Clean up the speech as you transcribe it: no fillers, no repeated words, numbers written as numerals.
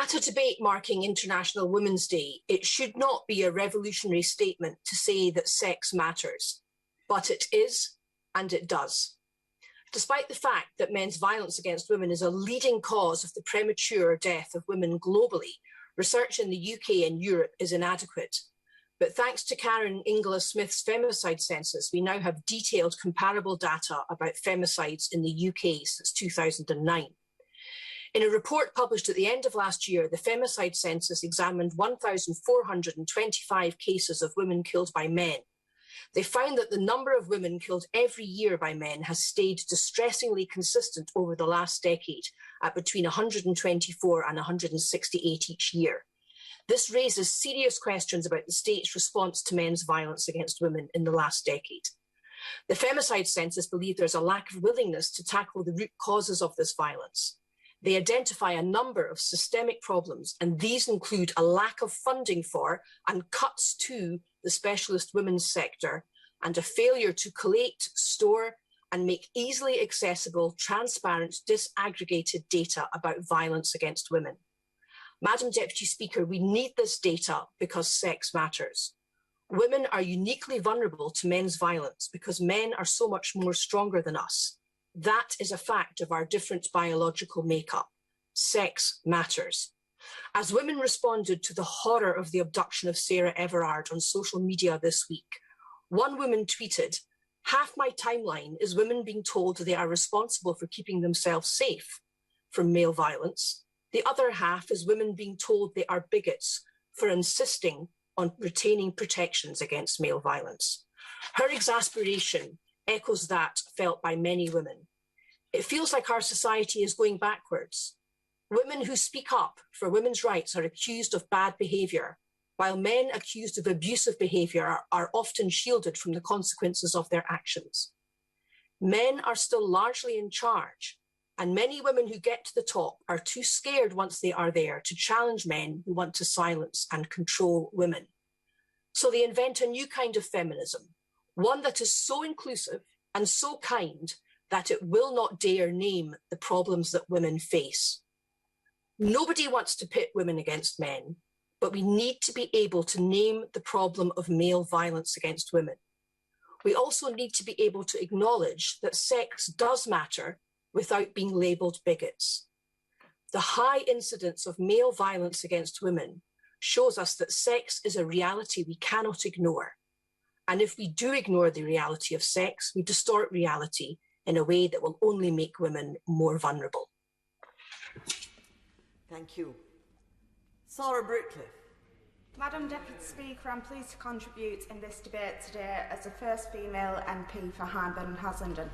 At a debate marking International Women's Day, it should not be a revolutionary statement to say that sex matters, but it is, and it does. Despite the fact that men's violence against women is a leading cause of the premature death of women globally, research in the UK and Europe is inadequate. But thanks to Karen Inglis-Smith's femicide census, we now have detailed comparable data about femicides in the UK since 2009. In a report published at the end of last year, the femicide census examined 1,425 cases of women killed by men. They found that the number of women killed every year by men has stayed distressingly consistent over the last decade at between 124 and 168 each year. This raises serious questions about the state's response to men's violence against women in the last decade. The femicide census believe there's a lack of willingness to tackle the root causes of this violence. They identify a number of systemic problems, and these include a lack of funding for and cuts to the specialist women's sector, and a failure to collate, store, and make easily accessible, transparent, disaggregated data about violence against women. Madam Deputy Speaker, we need this data because sex matters. Women are uniquely vulnerable to men's violence because men are so much more stronger than us. That is a fact of our different biological makeup. Sex matters. As women responded to the horror of the abduction of Sarah Everard on social media this week, one woman tweeted, "Half my timeline is women being told they are responsible for keeping themselves safe from male violence. The other half is women being told they are bigots for insisting on retaining protections against male violence." Her exasperation echoes that felt by many women. It feels like our society is going backwards. Women who speak up for women's rights are accused of bad behaviour, while men accused of abusive behaviour are often shielded from the consequences of their actions. Men are still largely in charge, and many women who get to the top are too scared once they are there to challenge men who want to silence and control women. So they invent a new kind of feminism, one that is so inclusive and so kind that it will not dare name the problems that women face. Nobody wants to pit women against men, but we need to be able to name the problem of male violence against women. We also need to be able to acknowledge that sex does matter without being labelled bigots. The high incidence of male violence against women shows us that sex is a reality we cannot ignore. And if we do ignore the reality of sex, we distort reality in a way that will only make women more vulnerable. Thank you. Sarah Brickliffe. Madam Deputy Speaker, I'm pleased to contribute in this debate today as the first female MP for Hyndburn and Haslingden.